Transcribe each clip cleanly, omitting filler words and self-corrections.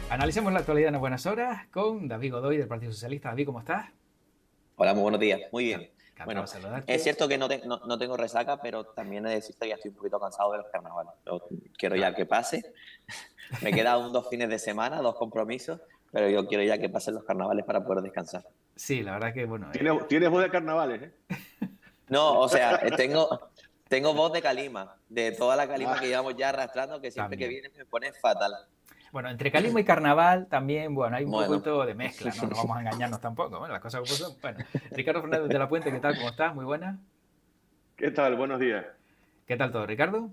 Analicemos la actualidad en las buenas horas con David Godoy del Partido Socialista. David, ¿cómo estás? Hola, muy buenos días. Muy bien. Encantado de Bueno, es saludarte. cierto que no tengo resaca, pero también he de decirte que ya estoy un poquito cansado de los carnavales. Yo quiero ya Claro. que pase. Me quedan dos fines de semana, dos compromisos, pero yo quiero ya que pasen los carnavales para poder descansar. Sí, la verdad que, bueno, Tienes voz de carnavales, ¿eh? No, o sea, tengo voz de calima, de toda la calima Ah, que llevamos ya arrastrando, que siempre que también. viene me pone fatal. Bueno, entre Calismo y Carnaval también, bueno, hay un Bueno, poquito de mezcla, ¿no? No vamos a engañarnos tampoco. Bueno, las cosas como son. Bueno, Ricardo Fernández de la Puente, ¿qué tal? ¿Cómo estás? Muy buena. ¿qué tal? Buenos días. ¿Qué tal todo, Ricardo?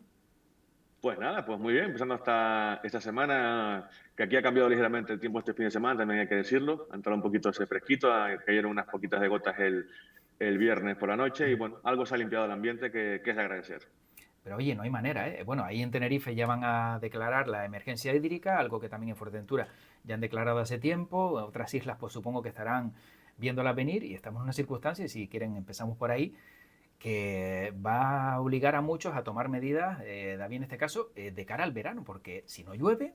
Pues nada, pues muy bien, empezando esta semana, que aquí ha cambiado ligeramente el tiempo este fin de semana, también hay que decirlo. Ha entrado un poquito ese fresquito, cayeron unas poquitas de gotas el viernes por la noche y bueno, algo se ha limpiado el ambiente que es de agradecer. Pero oye, no hay manera, ¿eh? Bueno, ahí en Tenerife ya van a declarar la emergencia hídrica, algo que también en Fuerteventura ya han declarado hace tiempo. Otras islas, pues supongo que estarán viéndola venir y estamos en una circunstancia, si quieren empezamos por ahí, que va a obligar a muchos a tomar medidas, David en este caso, de cara al verano, porque si no llueve,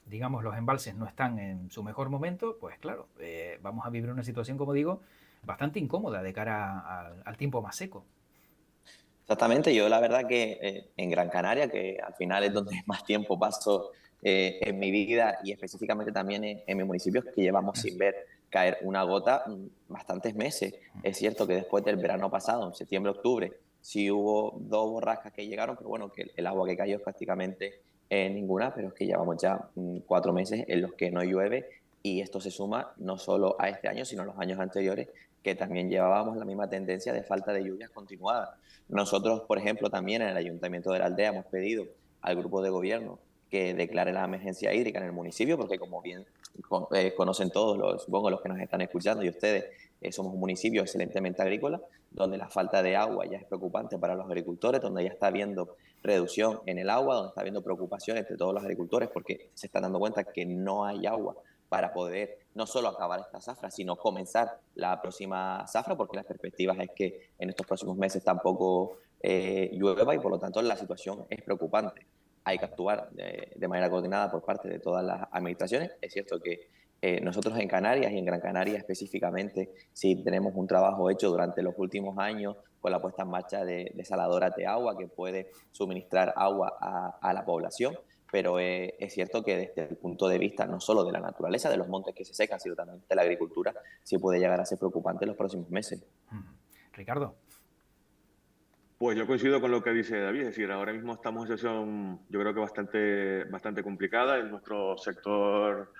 digamos los embalses no están en su mejor momento, pues claro, vamos a vivir una situación, como digo, bastante incómoda de cara al tiempo más seco. exactamente, yo la verdad que en Gran Canaria, que al final es donde más tiempo paso en mi vida y específicamente también en mi municipio, que llevamos sin ver caer una gota bastantes meses. Es cierto que después del verano pasado, en septiembre, octubre, sí hubo dos borrascas que llegaron, pero bueno, que el agua que cayó es prácticamente ninguna, pero es que llevamos ya 4 meses en los que no llueve y esto se suma no solo a este año, sino a los años anteriores, que también llevábamos la misma tendencia de falta de lluvias continuadas. Nosotros, por ejemplo, también en el Ayuntamiento de la Aldea hemos pedido al grupo de gobierno que declare la emergencia hídrica en el municipio, porque como bien conocen todos, supongo los que nos están escuchando y ustedes, somos un municipio excelentemente agrícola, donde la falta de agua ya es preocupante para los agricultores, donde ya está habiendo reducción en el agua, donde está habiendo preocupación entre todos los agricultores porque se están dando cuenta que no hay agua para poder no solo acabar esta zafra, sino comenzar la próxima zafra, porque las perspectivas es que en estos próximos meses tampoco llueva y por lo tanto la situación es preocupante. Hay que actuar de manera coordinada por parte de todas las administraciones. Es cierto que nosotros en Canarias y en Gran Canaria específicamente, sí tenemos un trabajo hecho durante los últimos años con la puesta en marcha de desaladoras de agua que puede suministrar agua a la población, pero es cierto que desde el punto de vista no solo de la naturaleza, de los montes que se secan, sino también de la agricultura, sí puede llegar a ser preocupante en los próximos meses. Ricardo. Pues yo coincido con lo que dice David, es decir, ahora mismo estamos en una situación, yo creo que bastante complicada. En nuestro sector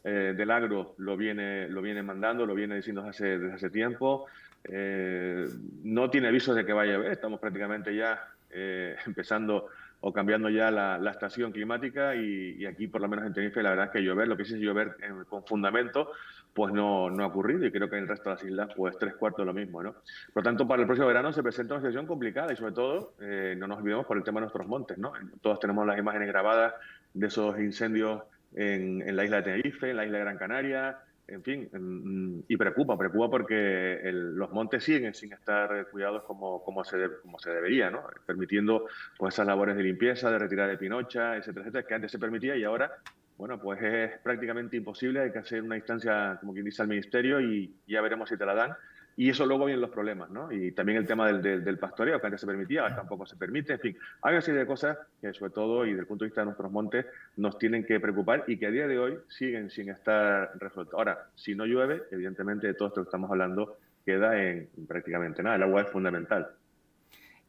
del agro lo viene mandando, lo viene diciendo desde hace tiempo. Eh, no tiene avisos de que vaya a llover, estamos prácticamente ya empezando o cambiando ya la estación climática y aquí, por lo menos en Tenerife, la verdad es que llover, lo que sí es llover con fundamento, pues no ha ocurrido y creo que en el resto de las islas, pues tres cuartos lo mismo, ¿no? Por lo tanto, para el próximo verano se presenta una situación complicada y sobre todo no nos olvidemos por el tema de nuestros montes, ¿no? Todos tenemos las imágenes grabadas de esos incendios en la isla de Tenerife, en la isla de Gran Canaria, en fin, y preocupa porque los montes siguen sin estar cuidados como se debería, ¿no? Permitiendo pues esas labores de limpieza, de retirada de pinocha, etcétera, que antes se permitía y ahora, bueno, pues es prácticamente imposible, hay que hacer una instancia, como quien dice, al ministerio y ya veremos si te la dan y eso luego vienen los problemas, ¿no? Y también el tema del pastoreo, que antes se permitía, ahora tampoco se permite. En fin, hay una serie de cosas que, sobre todo, y desde el punto de vista de nuestros montes, nos tienen que preocupar y que a día de hoy siguen sin estar resueltos. Ahora, si no llueve, evidentemente de todo esto que estamos hablando queda en prácticamente nada. El agua es fundamental.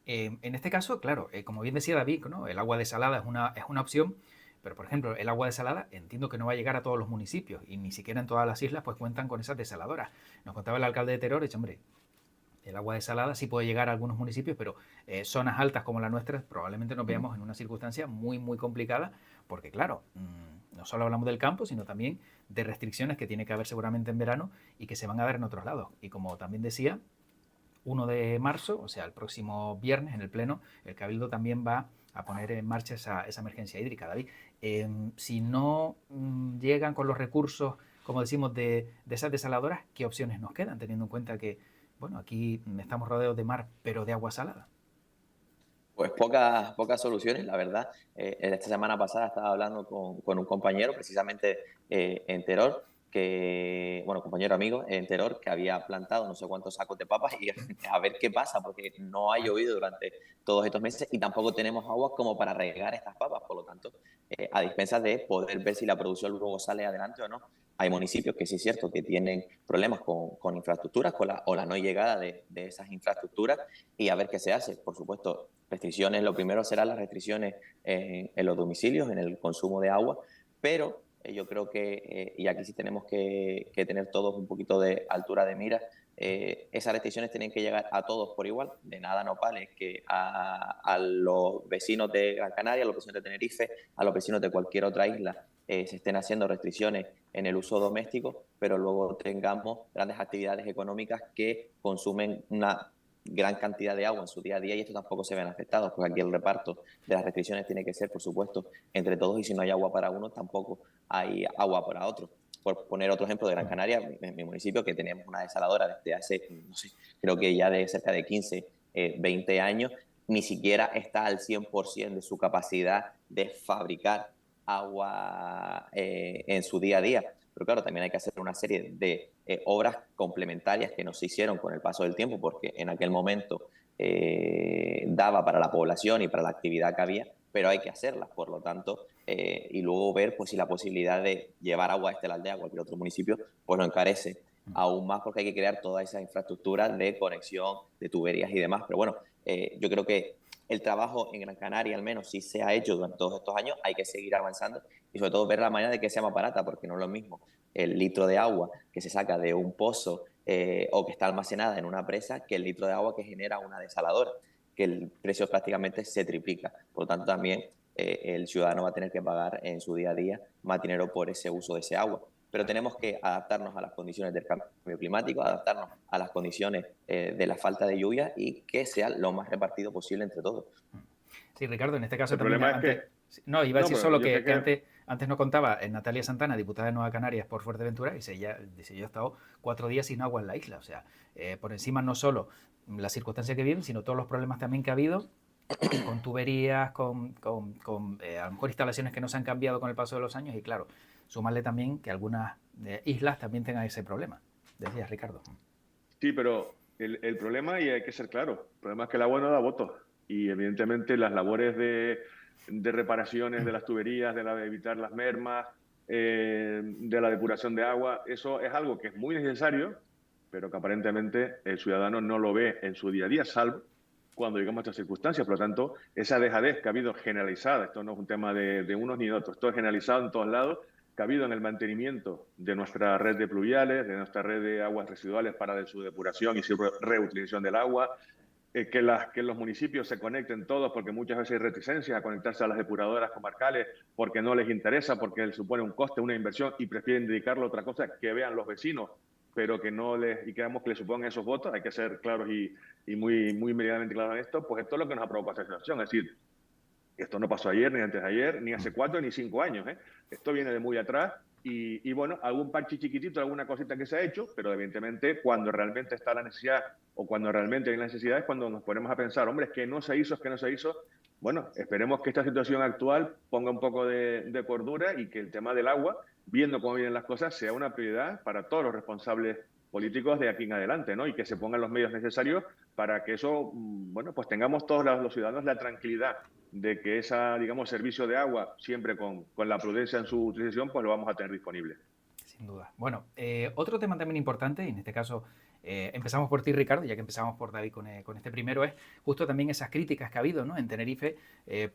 En este caso, claro, como bien decía David, ¿no? El agua desalada es una opción, pero por ejemplo, el agua desalada entiendo que no va a llegar a todos los municipios y ni siquiera en todas las islas pues cuentan con esas desaladoras. Nos contaba el alcalde de Teror, dice, hombre, el agua desalada sí puede llegar a algunos municipios, pero zonas altas como la nuestra probablemente nos veamos en una circunstancia muy complicada, porque claro, no solo hablamos del campo, sino también de restricciones que tiene que haber seguramente en verano y que se van a dar en otros lados. Y como también decía, 1 de marzo, o sea, el próximo viernes en el Pleno, el Cabildo también va a poner en marcha esa emergencia hídrica. David, si no llegan con los recursos, como decimos, de esas desaladoras, ¿qué opciones nos quedan? Teniendo en cuenta que, bueno, aquí estamos rodeados de mar, pero de agua salada. Pues pocas soluciones, la verdad. Esta semana pasada estaba hablando con un compañero, precisamente en Teror, bueno, compañero amigo en Teror, que había plantado no sé cuántos sacos de papas y a ver qué pasa, porque no ha llovido durante todos estos meses y tampoco tenemos agua como para regar estas papas. Por lo tanto, a dispensas de poder ver si la producción luego sale adelante o no. Hay municipios que sí es cierto que tienen problemas con infraestructuras o la no llegada de esas infraestructuras y a ver qué se hace. Por supuesto, restricciones, lo primero serán las restricciones en los domicilios, en el consumo de agua, pero yo creo que, y aquí sí tenemos que tener todos un poquito de altura de mira, esas restricciones tienen que llegar a todos por igual. De nada nos vale que a los vecinos de Gran Canaria, a los vecinos de Tenerife, a los vecinos de cualquier otra isla se estén haciendo restricciones en el uso doméstico, pero luego tengamos grandes actividades económicas que consumen una gran cantidad de agua en su día a día y esto tampoco se ven afectados, porque aquí el reparto de las restricciones tiene que ser, por supuesto, entre todos y si no hay agua para uno, tampoco hay agua para otro. Por poner otro ejemplo de Gran Canaria, en mi municipio, que tenemos una desaladora desde hace, no sé, creo que ya de cerca de 15, 20 años, ni siquiera está al 100% de su capacidad de fabricar agua en su día a día. Pero claro, también hay que hacer una serie de obras complementarias que no se hicieron con el paso del tiempo, porque en aquel momento daba para la población y para la actividad que había, pero hay que hacerlas, por lo tanto, y luego ver pues, si la posibilidad de llevar agua a la aldea a cualquier otro municipio, pues lo encarece aún más porque hay que crear toda esa infraestructura de conexión, de tuberías y demás. Pero bueno, yo creo que el trabajo en Gran Canaria, al menos, si se ha hecho durante todos estos años, hay que seguir avanzando y sobre todo ver la manera de que sea más barata, porque no es lo mismo el litro de agua que se saca de un pozo o que está almacenada en una presa que el litro de agua que genera una desaladora, que el precio prácticamente se triplica. Por lo tanto, también el ciudadano va a tener que pagar en su día a día más dinero por ese uso de ese agua. Pero tenemos que adaptarnos a las condiciones del cambio climático, adaptarnos a las condiciones de la falta de lluvia y que sea lo más repartido posible entre todos. Sí, Ricardo, en este caso El también problema es antes... que, No, iba a no, decir pero solo yo sé que que, antes no contaba Natalia Santana, diputada de Nueva Canarias por Fuerteventura, y dice, yo he estado 4 días sin agua en la isla. O sea, por encima no solo las circunstancias que viven, sino todos los problemas también que ha habido con tuberías, a lo mejor instalaciones que no se han cambiado con el paso de los años y claro, sumarle también que algunas islas también tengan ese problema. Decías, Ricardo. sí, pero el problema, y hay que ser claro, el problema es que el agua no da votos. Y evidentemente las labores de reparaciones de las tuberías, de evitar las mermas, de la depuración de agua, eso es algo que es muy necesario, pero que aparentemente el ciudadano no lo ve en su día a día, salvo cuando llegamos a estas circunstancias. Por lo tanto, esa dejadez que ha habido generalizada, esto no es un tema de unos ni de otros, esto es generalizado en todos lados, que ha habido en el mantenimiento de nuestra red de pluviales, de nuestra red de aguas residuales para su depuración y su reutilización del agua, que los municipios se conecten todos, porque muchas veces hay reticencias a conectarse a las depuradoras comarcales porque no les interesa, porque supone un coste, una inversión y prefieren dedicarlo a otra cosa que vean los vecinos, pero que no les, y queramos que les supongan esos votos. Hay que ser claros y muy meridianamente claros en esto. Pues esto es lo que nos ha provocado esta situación. Es decir, esto no pasó ayer, ni antes de ayer, ni hace 4 ni 5 años. Esto viene de muy atrás y bueno, algún parche chiquitito, alguna cosita que se ha hecho, pero evidentemente cuando realmente está la necesidad o cuando realmente hay la necesidad es cuando nos ponemos a pensar, hombre, es que no se hizo, es que no se hizo. Bueno, esperemos que esta situación actual ponga un poco de cordura y que el tema del agua, viendo cómo vienen las cosas, sea una prioridad para todos los responsables políticos de aquí en adelante, ¿no? Y que se pongan los medios necesarios para que eso, bueno, pues tengamos todos los ciudadanos la tranquilidad de que esa, digamos, servicio de agua, siempre con la prudencia en su utilización, pues lo vamos a tener disponible. Sin duda. Bueno, otro tema también importante, y en este caso empezamos por ti, Ricardo, ya que empezamos por David con este primero, es justo también esas críticas que ha habido, ¿no?, en Tenerife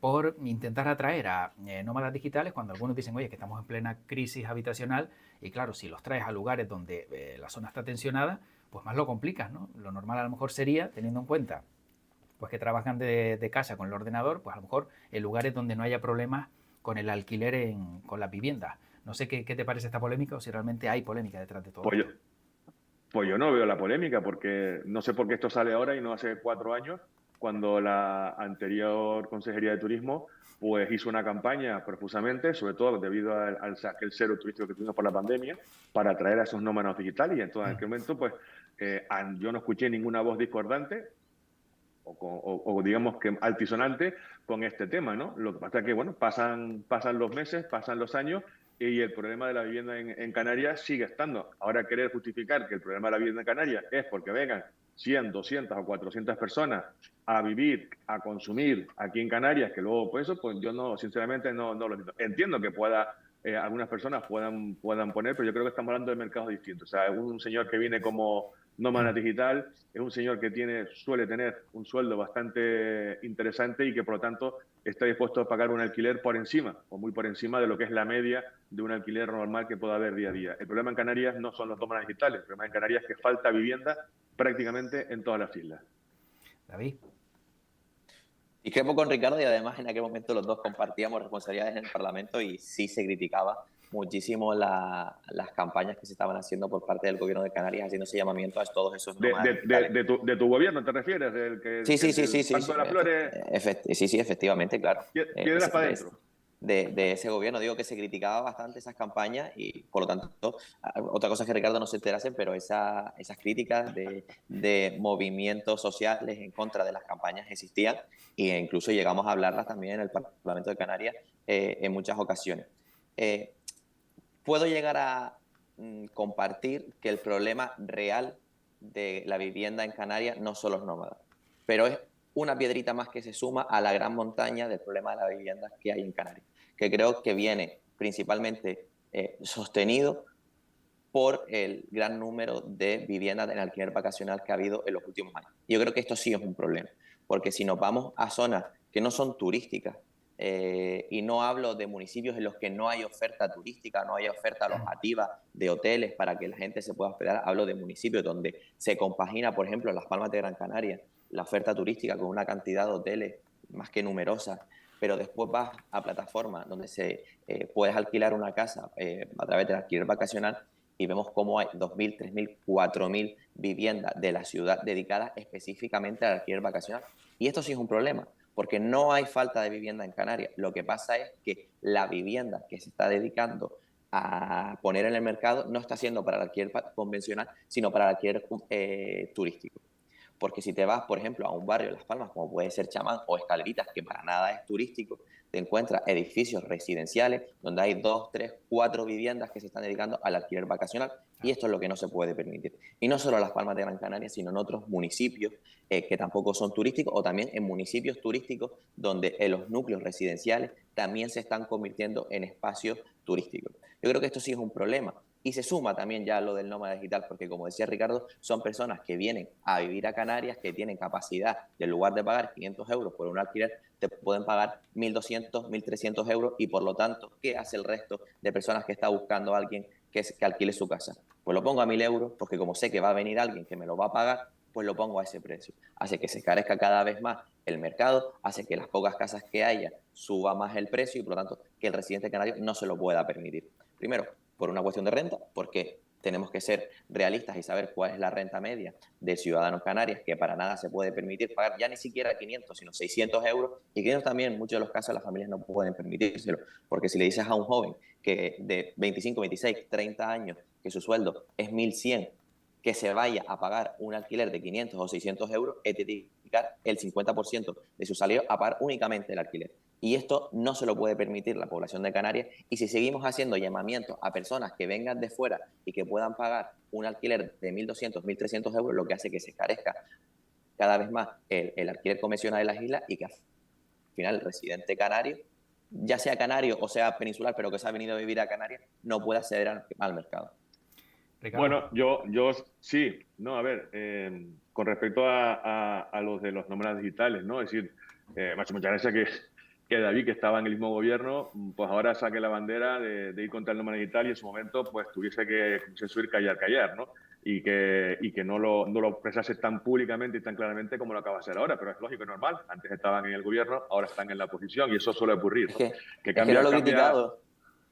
por intentar atraer a nómadas digitales cuando algunos dicen, oye, que estamos en plena crisis habitacional y claro, si los traes a lugares donde la zona está tensionada, pues más lo complicas, ¿no? Lo normal a lo mejor sería, teniendo en cuenta pues que trabajan de casa con el ordenador, pues a lo mejor en lugares donde no haya problemas con el alquiler con las viviendas. No sé qué te parece esta polémica o si realmente hay polémica detrás de todo Pues yo, esto. pues yo no veo la polémica, porque no sé por qué esto sale ahora y no hace 4 años, cuando la anterior Consejería de Turismo pues hizo una campaña profusamente, sobre todo debido al aquel cero turístico que tuvimos por la pandemia, para atraer a esos nómadas digitales. Y entonces en aquel momento pues yo no escuché ninguna voz discordante. o digamos que altisonante con este tema, ¿no? Lo que pasa es que, bueno, pasan los meses, pasan los años y el problema de la vivienda en Canarias sigue estando. Ahora querer justificar que el problema de la vivienda en Canarias es porque vengan 100, 200 o 400 personas a vivir, a consumir aquí en Canarias, que luego, pues eso, pues yo no, sinceramente no lo entiendo. Entiendo que algunas personas puedan poner, pero yo creo que estamos hablando de mercados distintos. O sea, un señor que viene como nómada digital es un señor que suele tener un sueldo bastante interesante y que, por lo tanto, está dispuesto a pagar un alquiler por encima o muy por encima de lo que es la media de un alquiler normal que pueda haber día a día. El problema en Canarias no son los nómadas digitales, el problema en Canarias es que falta vivienda prácticamente en todas las islas. David. Discrepo con Ricardo y además en aquel momento los dos compartíamos responsabilidades en el Parlamento y sí se criticaba muchísimo las campañas que se estaban haciendo por parte del gobierno de Canarias, haciendo ese llamamiento a todos esos nómadas digitales. De tu gobierno te refieres? Sí, Pacto de las Flores. Sí, efectivamente, claro. Piedras para adentro. De ese gobierno. Digo que se criticaba bastante esas campañas y, por lo tanto, otra cosa es que Ricardo no se enterase, pero esas críticas de movimientos sociales en contra de las campañas existían e incluso llegamos a hablarlas también en el Parlamento de Canarias en muchas ocasiones. Puedo llegar a compartir que el problema real de la vivienda en Canarias no son los nómadas, pero es una piedrita más que se suma a la gran montaña del problema de la vivienda que hay en Canarias, que creo que viene principalmente sostenido por el gran número de viviendas en alquiler vacacional que ha habido en los últimos años. Yo creo que esto sí es un problema, porque si nos vamos a zonas que no son turísticas, y no hablo de municipios en los que no hay oferta turística, no hay oferta alojativa de hoteles para que la gente se pueda hospedar, hablo de municipios donde se compagina, por ejemplo, en Las Palmas de Gran Canaria, la oferta turística con una cantidad de hoteles más que numerosa, pero después vas a plataformas donde puedes alquilar una casa a través del alquiler vacacional y vemos cómo hay 2.000, 3.000, 4.000 viviendas de la ciudad dedicadas específicamente al alquiler vacacional. Y esto sí es un problema, porque no hay falta de vivienda en Canarias. Lo que pasa es que la vivienda que se está dedicando a poner en el mercado no está siendo para el alquiler convencional, sino para el alquiler turístico. Porque si te vas, por ejemplo, a un barrio de Las Palmas, como puede ser Chamán o Escaleritas, que para nada es turístico, te encuentras edificios residenciales donde hay 2, 3, 4 viviendas que se están dedicando al alquiler vacacional y esto es lo que no se puede permitir. Y no solo en Las Palmas de Gran Canaria, sino en otros municipios que tampoco son turísticos o también en municipios turísticos donde los núcleos residenciales también se están convirtiendo en espacios turísticos. Yo creo que esto sí es un problema. Y se suma también ya lo del nómada digital, porque como decía Ricardo, son personas que vienen a vivir a Canarias, que tienen capacidad, de en lugar de pagar 500 euros por un alquiler, te pueden pagar 1.200, 1.300 euros y por lo tanto, ¿qué hace el resto de personas que está buscando a alguien que alquile su casa? Pues lo pongo a 1.000 euros, porque como sé que va a venir alguien que me lo va a pagar, pues lo pongo a ese precio. Hace que se encarezca cada vez más el mercado, hace que las pocas casas que haya suba más el precio y por lo tanto que el residente canario no se lo pueda permitir. Primero, por una cuestión de renta, porque tenemos que ser realistas y saber cuál es la renta media de ciudadanos canarios, que para nada se puede permitir pagar ya ni siquiera 500, sino 600 euros, y 500 también en muchos de los casos las familias no pueden permitírselo, porque si le dices a un joven que de 25, 26, 30 años que su sueldo es 1.100, que se vaya a pagar un alquiler de 500 o 600 euros, es dedicar el 50% de su salario a pagar únicamente el alquiler. Y esto no se lo puede permitir la población de Canarias. Y si seguimos haciendo llamamientos a personas que vengan de fuera y que puedan pagar un alquiler de 1.200, 1.300 euros, lo que hace que se encarezca cada vez más el alquiler convencional de las islas y que al final el residente canario, ya sea canario o sea peninsular, pero que se ha venido a vivir a Canarias, no pueda acceder al mercado. Ricardo. Bueno, yo sí, no, a ver, con respecto a los de los nómadas digitales, ¿no? Es decir, muchas gracias que David, que estaba en el mismo gobierno, pues ahora saque la bandera de ir contra el nómada digital y en su momento pues tuviese que subir, callar, ¿no? Y que no lo expresase tan públicamente y tan claramente como lo acaba de hacer ahora, pero es lógico y normal. Antes estaban en el gobierno, ahora están en la oposición y eso suele ocurrir, ¿no? Que no lo he criticado.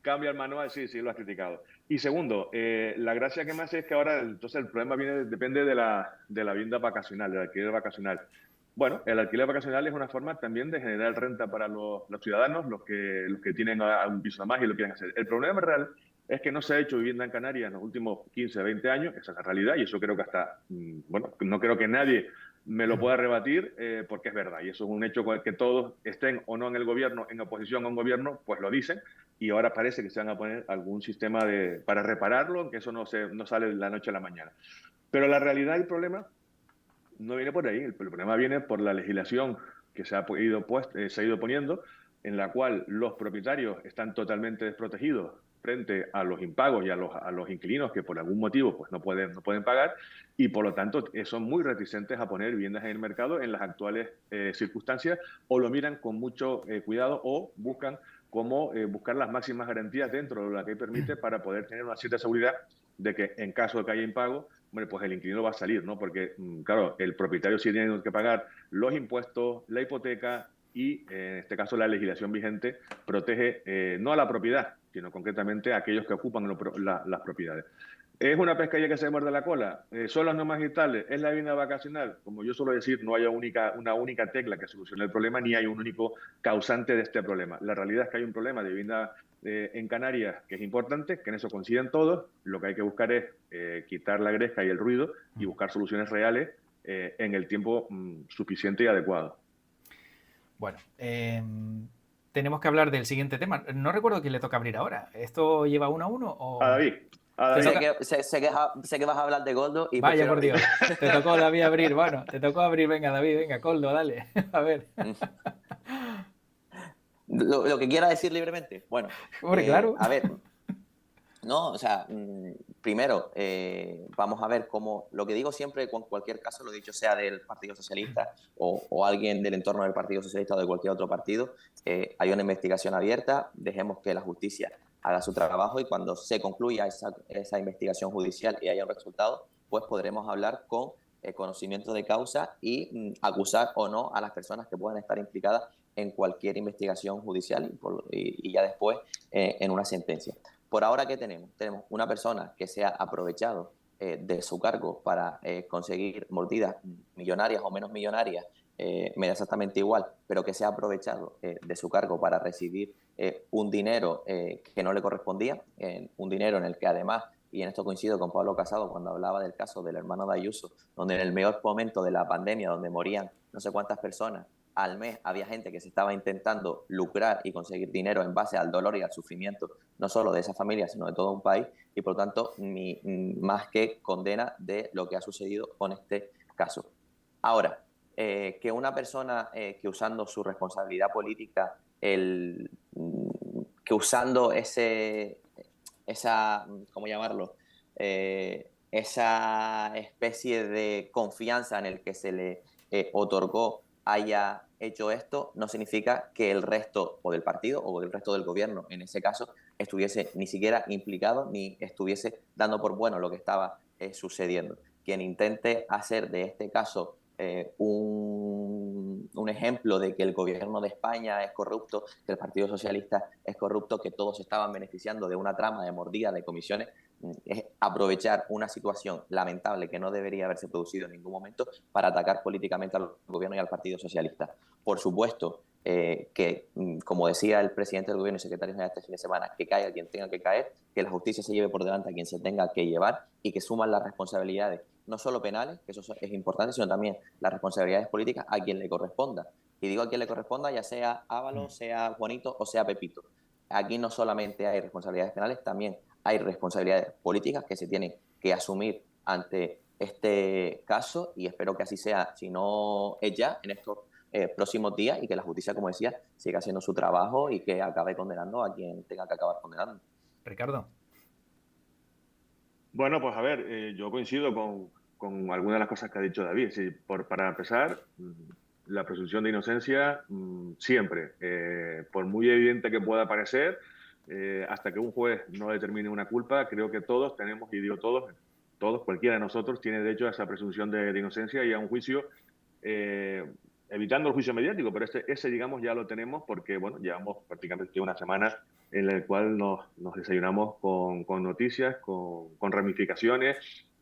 Cambia el manual, sí, lo has criticado. Y segundo, la gracia que me hace es que ahora entonces el problema depende de la vivienda vacacional, del alquiler vacacional. Bueno, el alquiler vacacional es una forma también de generar renta para los ciudadanos, los que tienen un piso más y lo quieren hacer. El problema real es que no se ha hecho vivienda en Canarias en los últimos 15, 20 años, esa es la realidad, y eso creo que hasta, bueno, no creo que nadie me lo pueda rebatir porque es verdad. Y eso es un hecho que todos, estén o no en el gobierno, en oposición a un gobierno, pues lo dicen. Y ahora parece que se van a poner algún sistema para repararlo, que eso no sale de la noche a la mañana. Pero la realidad y el problema no viene por ahí. El problema viene por la legislación que se ha ido poniendo, en la cual los propietarios están totalmente desprotegidos frente a los impagos y a los inquilinos que por algún motivo pues no pueden pagar, y por lo tanto son muy reticentes a poner viviendas en el mercado en las actuales circunstancias, o lo miran con mucho cuidado, o buscan cómo buscar las máximas garantías dentro de la que permite, para poder tener una cierta seguridad de que en caso de que haya impago, bueno, pues el inquilino va a salir, ¿no? Porque, claro, el propietario sí tiene que pagar los impuestos, la hipoteca, y en este caso la legislación vigente protege no a la propiedad, sino concretamente a aquellos que ocupan las propiedades. ¿Es una pescadilla que se muerde la cola? ¿Son las normas digitales? ¿Es la vivienda vacacional? Como yo suelo decir, no hay una única tecla que solucione el problema, ni hay un único causante de este problema. La realidad es que hay un problema de vivienda en Canarias que es importante, que en eso coinciden todos. Lo que hay que buscar es quitar la gresca y el ruido y buscar soluciones reales en el tiempo suficiente y adecuado. Bueno, tenemos que hablar del siguiente tema. No recuerdo quién le toca abrir ahora. ¿Esto lleva 1-1 A o...? David. Te Sé toca... que, sé que vas a hablar de Goldo y Vaya prefiero por abrir. Dios, te tocó David abrir. Bueno, te tocó abrir. Venga, David, venga, Coldo, dale. A ver. Lo que quiera decir libremente. Bueno, Hombre, claro. a ver, no, o sea, primero, vamos a ver cómo, lo que digo siempre con cualquier caso, lo dicho sea del Partido Socialista o alguien del entorno del Partido Socialista o de cualquier otro partido, hay una investigación abierta, dejemos que la justicia haga su trabajo, y cuando se concluya esa investigación judicial y haya un resultado, pues podremos hablar con conocimiento de causa y acusar o no a las personas que puedan estar implicadas en cualquier investigación judicial, y ya después en una sentencia. Por ahora, ¿qué tenemos? Tenemos una persona que se ha aprovechado de su cargo para conseguir mordidas millonarias o menos millonarias, me da exactamente igual, pero que se ha aprovechado de su cargo para recibir un dinero que no le correspondía, un dinero en el que además, y en esto coincido con Pablo Casado cuando hablaba del caso del hermano de Ayuso, donde en el peor momento de la pandemia, donde morían no sé cuántas personas, al mes había gente que se estaba intentando lucrar y conseguir dinero en base al dolor y al sufrimiento, no solo de esa familia, sino de todo un país, y por tanto, más que condena de lo que ha sucedido con este caso. Ahora, que una persona que usando su responsabilidad política, que usando ¿cómo llamarlo? Esa especie de confianza en el que se le otorgó, haya hecho esto, no significa que el resto o del partido o del resto del gobierno, en ese caso, estuviese ni siquiera implicado ni estuviese dando por bueno lo que estaba sucediendo. Quien intente hacer de este caso un ejemplo de que el gobierno de España es corrupto, que el Partido Socialista es corrupto, que todos estaban beneficiando de una trama de mordida de comisiones, es aprovechar una situación lamentable que no debería haberse producido en ningún momento para atacar políticamente al gobierno y al Partido Socialista. Por supuesto que, como decía el presidente del gobierno y secretario general este fin de semana, que caiga quien tenga que caer, que la justicia se lleve por delante a quien se tenga que llevar, y que suman las responsabilidades, no solo penales, que eso es importante, sino también las responsabilidades políticas a quien le corresponda. Y digo a quien le corresponda, ya sea Ábalos, sea Juanito o sea Pepito. Aquí no solamente hay responsabilidades penales, también hay responsabilidades políticas que se tienen que asumir ante este caso, y espero que así sea, si no es ya, en estos próximos días, y que la justicia, como decía, siga haciendo su trabajo y que acabe condenando a quien tenga que acabar condenando. Ricardo. Bueno, pues a ver, yo coincido con algunas de las cosas que ha dicho David. Sí, para empezar, la presunción de inocencia siempre, por muy evidente que pueda parecer, hasta que un juez no determine una culpa, creo que todos tenemos, y digo todos, cualquiera de nosotros tiene derecho a esa presunción de inocencia y a un juicio, evitando el juicio mediático, pero ese, digamos, ya lo tenemos porque, bueno, llevamos prácticamente una semana en la cual nos desayunamos con noticias, con ramificaciones,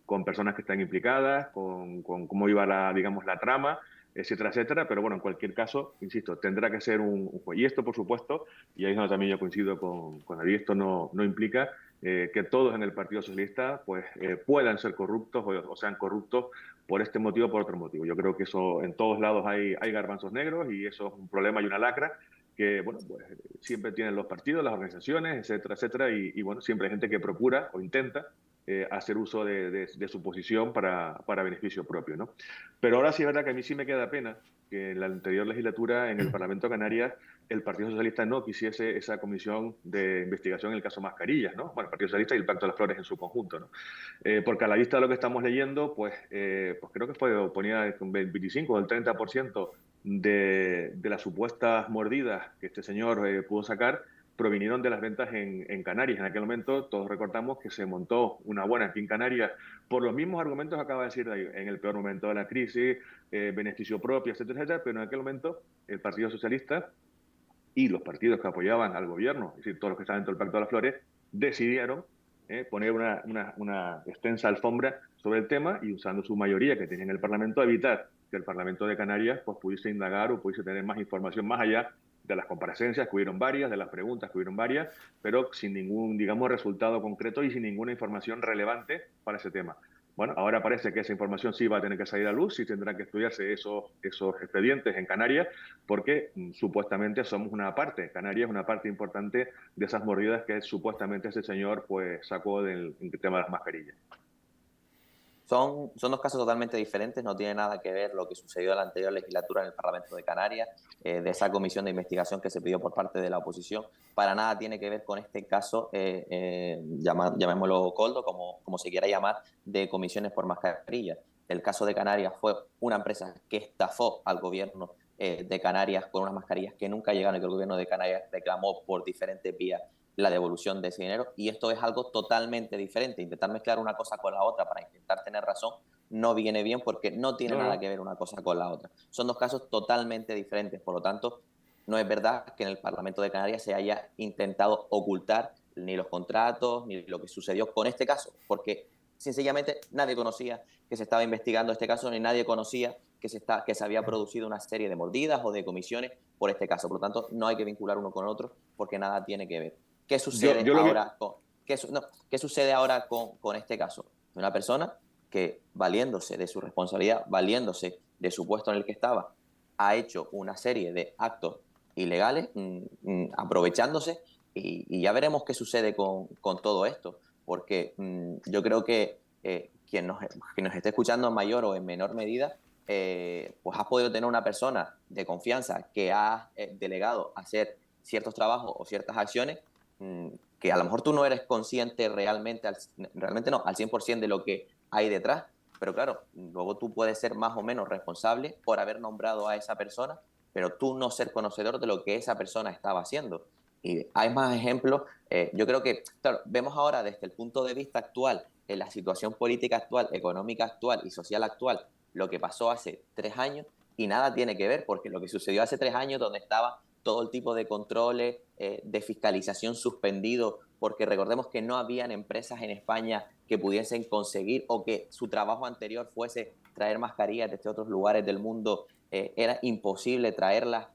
con personas que están implicadas, con cómo iba digamos, la trama, etcétera, etcétera. Pero bueno, en cualquier caso, insisto, tendrá que ser un juez. Y esto, por supuesto, y ahí es donde también yo coincido con David, esto no implica que todos en el Partido Socialista pues, puedan ser corruptos o sean corruptos por este motivo o por otro motivo. Yo creo que eso en todos lados hay garbanzos negros y eso es un problema y una lacra que bueno, pues, siempre tienen los partidos, las organizaciones, etcétera, etcétera, y bueno, siempre hay gente que procura o intenta hacer uso de su posición para beneficio propio, ¿no? Pero ahora sí es verdad que a mí sí me queda pena que en la anterior legislatura en el Parlamento de Canarias el Partido Socialista no quisiese esa comisión de investigación en el caso Mascarillas, ¿no? Bueno, el Partido Socialista y el Pacto de las Flores en su conjunto, ¿no? Porque a la vista de lo que estamos leyendo, pues creo que ponía un 25 o el 30% de las supuestas mordidas que este señor pudo sacar provinieron de las ventas en Canarias. En aquel momento todos recordamos que se montó una buena aquí en Canarias por los mismos argumentos que acaba de decir David, en el peor momento de la crisis, beneficio propio, etcétera, etcétera, pero en aquel momento el Partido Socialista y los partidos que apoyaban al gobierno, es decir, todos los que estaban dentro del Pacto de las Flores, decidieron poner una extensa alfombra sobre el tema y usando su mayoría que tenía en el Parlamento, evitar que el Parlamento de Canarias pues, pudiese indagar o pudiese tener más información más allá de las comparecencias, que hubieron varias, de las preguntas, que hubieron varias, pero sin ningún, digamos, resultado concreto y sin ninguna información relevante para ese tema. Bueno, ahora parece que esa información sí va a tener que salir a luz, sí tendrán que estudiarse esos expedientes en Canarias, porque supuestamente somos una parte, Canarias es una parte importante de esas mordidas que supuestamente ese señor pues sacó del tema de las mascarillas. Son dos casos totalmente diferentes, no tiene nada que ver lo que sucedió en la anterior legislatura en el Parlamento de Canarias, de esa comisión de investigación que se pidió por parte de la oposición, para nada tiene que ver con este caso, llamémoslo Coldo, como se quiera llamar, de comisiones por mascarillas. El caso de Canarias fue una empresa que estafó al gobierno de Canarias con unas mascarillas que nunca llegaron y que el gobierno de Canarias reclamó por diferentes vías la devolución de ese dinero, y esto es algo totalmente diferente. Intentar mezclar una cosa con la otra para intentar tener razón no viene bien porque no tiene nada que ver una cosa con la otra. Son dos casos totalmente diferentes, por lo tanto, no es verdad que en el Parlamento de Canarias se haya intentado ocultar ni los contratos, ni lo que sucedió con este caso, porque sencillamente nadie conocía que se estaba investigando este caso, ni nadie conocía que se había producido una serie de mordidas o de comisiones por este caso. Por lo tanto, no hay que vincular uno con otro porque nada tiene que ver. ¿Qué sucede ahora ¿qué sucede ahora con este caso? Una persona que, valiéndose de su responsabilidad, valiéndose de su puesto en el que estaba, ha hecho una serie de actos ilegales, aprovechándose, y ya veremos qué sucede con todo esto, porque yo creo que quien nos esté escuchando en mayor o en menor medida, pues has podido tener una persona de confianza que ha delegado a hacer ciertos trabajos o ciertas acciones que a lo mejor tú no eres consciente realmente al 100% de lo que hay detrás, pero claro, luego tú puedes ser más o menos responsable por haber nombrado a esa persona, pero tú no ser conocedor de lo que esa persona estaba haciendo. Y hay más ejemplos. Yo creo que, claro, vemos ahora desde el punto de vista actual, en la situación política actual, económica actual y social actual, lo que pasó hace 3 años, y nada tiene que ver, porque lo que sucedió hace 3 años, donde estaba todo el tipo de controles, de fiscalización suspendido, porque recordemos que no habían empresas en España que pudiesen conseguir o que su trabajo anterior fuese traer mascarillas desde otros lugares del mundo, era imposible traerlas,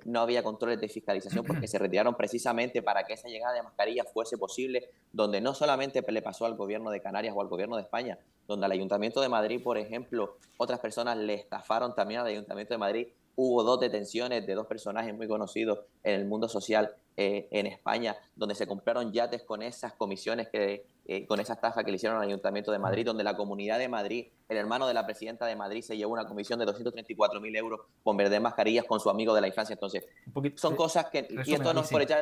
no había controles de fiscalización porque se retiraron precisamente para que esa llegada de mascarillas fuese posible, donde no solamente le pasó al gobierno de Canarias o al gobierno de España, donde al Ayuntamiento de Madrid, por ejemplo, otras personas le estafaron también al Ayuntamiento de Madrid. Hubo 2 detenciones de 2 personajes muy conocidos en el mundo social en España, donde se compraron yates con esas comisiones, con esa estafa que le hicieron al Ayuntamiento de Madrid, donde la Comunidad de Madrid, el hermano de la presidenta de Madrid, se llevó una comisión de 234.000 euros por vender mascarillas con su amigo de la infancia. Entonces, son cosas que... Y esto no es por echar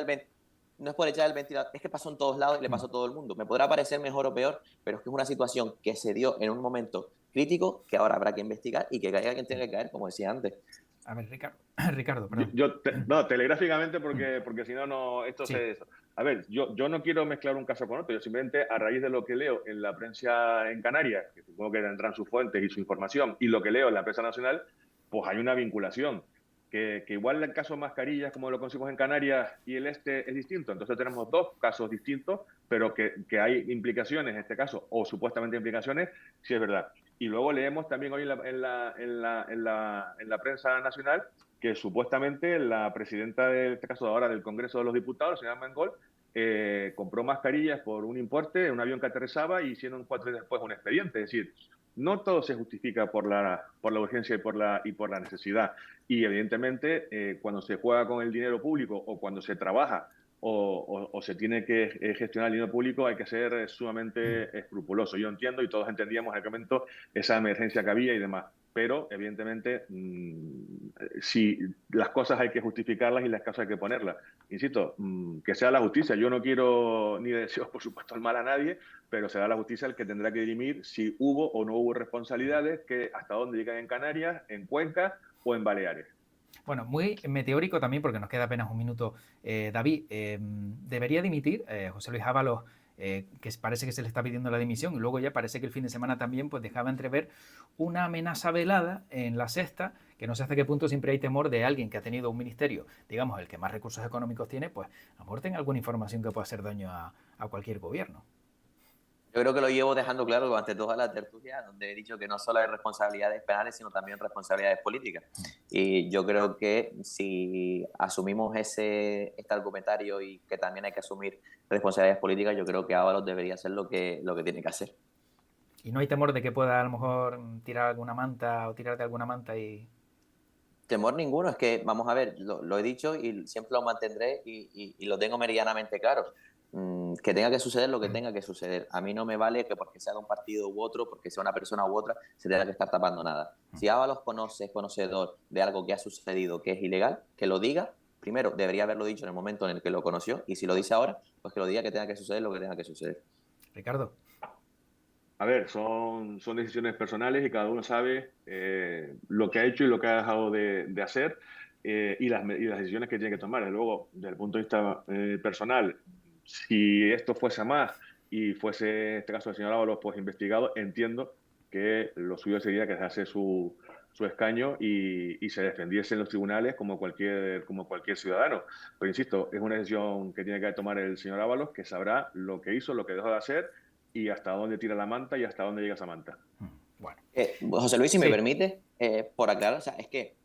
el ventilador, es que pasó en todos lados y le pasó a todo el mundo. Me podrá parecer mejor o peor, pero es que es una situación que se dio en un momento crítico que ahora habrá que investigar y que caiga quien tenga que caer, como decía antes. A ver, Ricardo, perdón. Telegráficamente, porque si no, esto sí. se... A ver, yo no quiero mezclar un caso con otro, yo simplemente a raíz de lo que leo en la prensa en Canarias, que supongo que tendrán sus fuentes y su información, y lo que leo en la prensa nacional, pues hay una vinculación. Que igual el caso mascarillas, como lo conseguimos en Canarias y el este, es distinto. Entonces tenemos 2 casos distintos, pero que hay implicaciones en este caso, o supuestamente implicaciones, sí es verdad. Y luego leemos también hoy en la prensa nacional que supuestamente la presidenta, de este caso ahora del Congreso de los Diputados, señora Mengol, compró mascarillas por un importe, un avión que aterrizaba y hicieron 4 días después un expediente. Es decir, no todo se justifica por la urgencia y por la necesidad. Y evidentemente, cuando se juega con el dinero público o cuando se trabaja o se tiene que gestionar el dinero público, hay que ser sumamente escrupuloso. Yo entiendo y todos entendíamos en aquel momento esa emergencia que había y demás. Pero, evidentemente, si las cosas hay que justificarlas y las cosas hay que ponerlas. Insisto, que sea la justicia. Yo no quiero ni deseo, por supuesto, el mal a nadie, pero será la justicia el que tendrá que dirimir si hubo o no hubo responsabilidades, que hasta dónde llegan en Canarias, en Cuenca o en Baleares. Bueno, muy meteórico también, porque nos queda apenas un minuto. David, debería dimitir José Luis Ábalos, que parece que se le está pidiendo la dimisión, y luego ya parece que el fin de semana también pues dejaba entrever una amenaza velada en La Sexta, que no sé hasta qué punto siempre hay temor de alguien que ha tenido un ministerio, digamos, el que más recursos económicos tiene, pues a lo mejor tenga alguna información que pueda hacer daño a cualquier gobierno. Yo creo que lo llevo dejando claro durante toda la tertulia, donde he dicho que no solo hay responsabilidades penales, sino también responsabilidades políticas. Y yo creo que si asumimos este argumentario y que también hay que asumir responsabilidades políticas, yo creo que Ábalos debería hacer lo que tiene que hacer. Y no hay temor de que pueda a lo mejor tirar alguna manta o tirar de alguna manta y... Temor ninguno, es que, vamos a ver, lo he dicho y siempre lo mantendré y lo tengo meridianamente claro. Que tenga que suceder lo que tenga que suceder. A mí no me vale que porque sea de un partido u otro, porque sea una persona u otra, se tenga que estar tapando nada. Si Ábalos es conocedor de algo que ha sucedido que es ilegal, que lo diga. Primero, debería haberlo dicho en el momento en el que lo conoció, y si lo dice ahora, pues que lo diga, que tenga que suceder lo que tenga que suceder. Ricardo. A ver, son decisiones personales y cada uno sabe lo que ha hecho y lo que ha dejado de hacer, y las decisiones que tiene que tomar. Luego, desde el punto de vista personal, si esto fuese más y fuese, en este caso, el señor Ábalos, pues investigado, entiendo que lo suyo sería que dejase su escaño y se defendiese en los tribunales como cualquier ciudadano. Pero insisto, es una decisión que tiene que tomar el señor Ábalos, que sabrá lo que hizo, lo que dejó de hacer y hasta dónde tira la manta y hasta dónde llega esa manta. Bueno. José Luis, si me Sí. permite, por aclarar, o sea, es que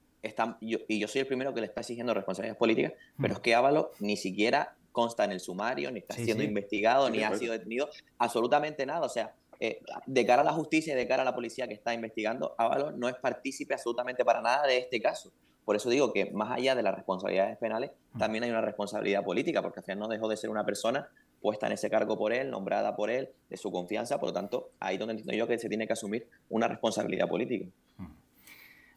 yo soy el primero que le está exigiendo responsabilidades políticas, pero es que Ábalos ni siquiera consta en el sumario, ni está siendo investigado, ni ha sido detenido, absolutamente nada. O sea, de cara a la justicia y de cara a la policía que está investigando, Ábalos no es partícipe absolutamente para nada de este caso. Por eso digo que más allá de las responsabilidades penales, también hay una responsabilidad política, porque al final no dejó de ser una persona puesta en ese cargo por él, nombrada por él, de su confianza. Por lo tanto, ahí es donde entiendo yo que se tiene que asumir una responsabilidad política.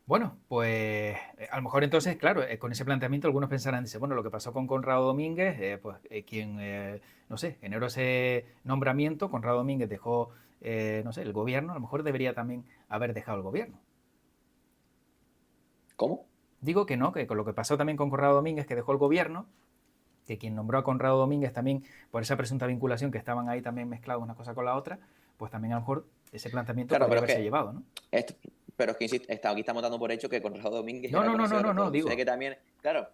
Bueno, pues a lo mejor entonces, claro, con ese planteamiento algunos pensarán, dice, bueno, lo que pasó con Conrado Domínguez, pues quien, no sé, generó ese nombramiento, Conrado Domínguez dejó, no sé, el gobierno, a lo mejor debería también haber dejado el gobierno. ¿Cómo? Digo que no, que con lo que pasó también con Conrado Domínguez, que dejó el gobierno, que quien nombró a Conrado Domínguez también, por esa presunta vinculación, que estaban ahí también mezclados una cosa con la otra, pues también a lo mejor ese planteamiento podría haberse llevado, ¿no? Pero es que insisto, aquí estamos dando por hecho que Conrado Domínguez No, era no, no, conocido no, de no, todo. digo. Sé que también, claro,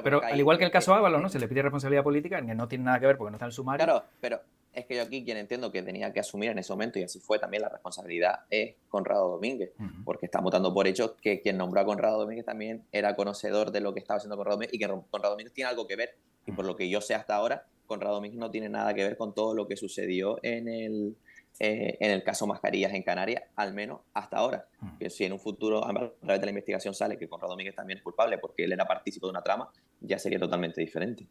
pero al igual que el caso Ábalos, ¿no? Se le pide responsabilidad política, que no tiene nada que ver porque no está en el sumario. Claro, pero es que yo aquí quien entiendo que tenía que asumir en ese momento, y así fue también la responsabilidad, es Conrado Domínguez, porque estamos dando por hecho que quien nombró a Conrado Domínguez también era conocedor de lo que estaba haciendo Conrado Domínguez y que Conrado Domínguez tiene algo que ver. Y por lo que yo sé hasta ahora, Conrado Domínguez no tiene nada que ver con todo lo que sucedió en el caso Mascarillas en Canarias, al menos hasta ahora. Que si en un futuro, a través de la investigación, sale que Conrado Domínguez también es culpable porque él era partícipe de una trama, ya sería totalmente diferente.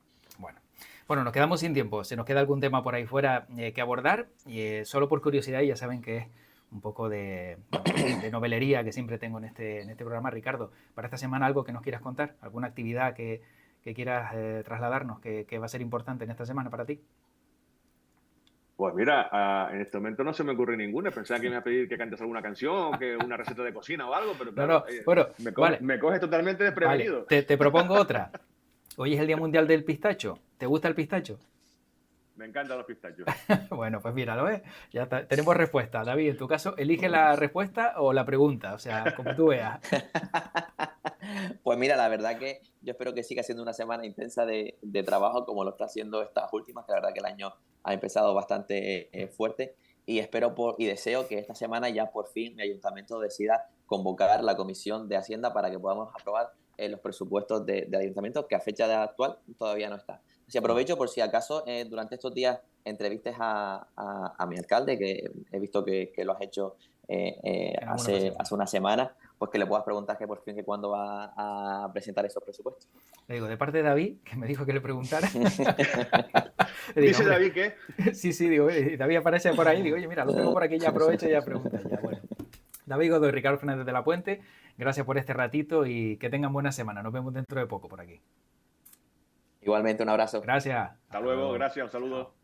Bueno, nos quedamos sin tiempo. Se nos queda algún tema por ahí fuera que abordar. Y solo por curiosidad, ya saben que es un poco de novelería que siempre tengo en este programa. Ricardo, para esta semana algo que nos quieras contar, alguna actividad que quieras trasladarnos, que va a ser importante en esta semana para ti. Pues mira, en este momento no se me ocurre ninguna. Pensaba que me iba a pedir que cantes alguna canción, que una receta de cocina o algo, pero claro, bueno, me coges totalmente desprevenido. Vale, te propongo otra. Hoy es el Día Mundial del Pistacho. ¿Te gusta el pistacho? Me encantan los pistachos. Bueno, pues mira, ¿lo ves? Ya está, tenemos respuesta. David, en tu caso, elige la respuesta o la pregunta, o sea, como tú veas. Pues mira, la verdad que yo espero que siga siendo una semana intensa de trabajo como lo está haciendo estas últimas, que la verdad que el año ha empezado bastante fuerte. y espero y deseo que esta semana ya por fin mi ayuntamiento decida convocar la Comisión de Hacienda para que podamos aprobar los presupuestos del ayuntamiento, que a fecha actual todavía no está. Si aprovecho por si acaso durante estos días entrevistes a mi alcalde, que he visto que lo has hecho hace una semana, pues que le puedas preguntar que por fin que cuándo va a presentar esos presupuestos. Le digo, de parte de David, que me dijo que le preguntara. Le digo, ¿Dice David qué? Sí, digo, David aparece por ahí, digo, oye, mira, lo tengo por aquí, ya aprovecho y ya pregunta. Ya, bueno. David Godoy, Ricardo Fernández de la Puente, gracias por este ratito y que tengan buena semana. Nos vemos dentro de poco por aquí. Igualmente, un abrazo. Gracias. Hasta luego, gracias, un saludo. Chao.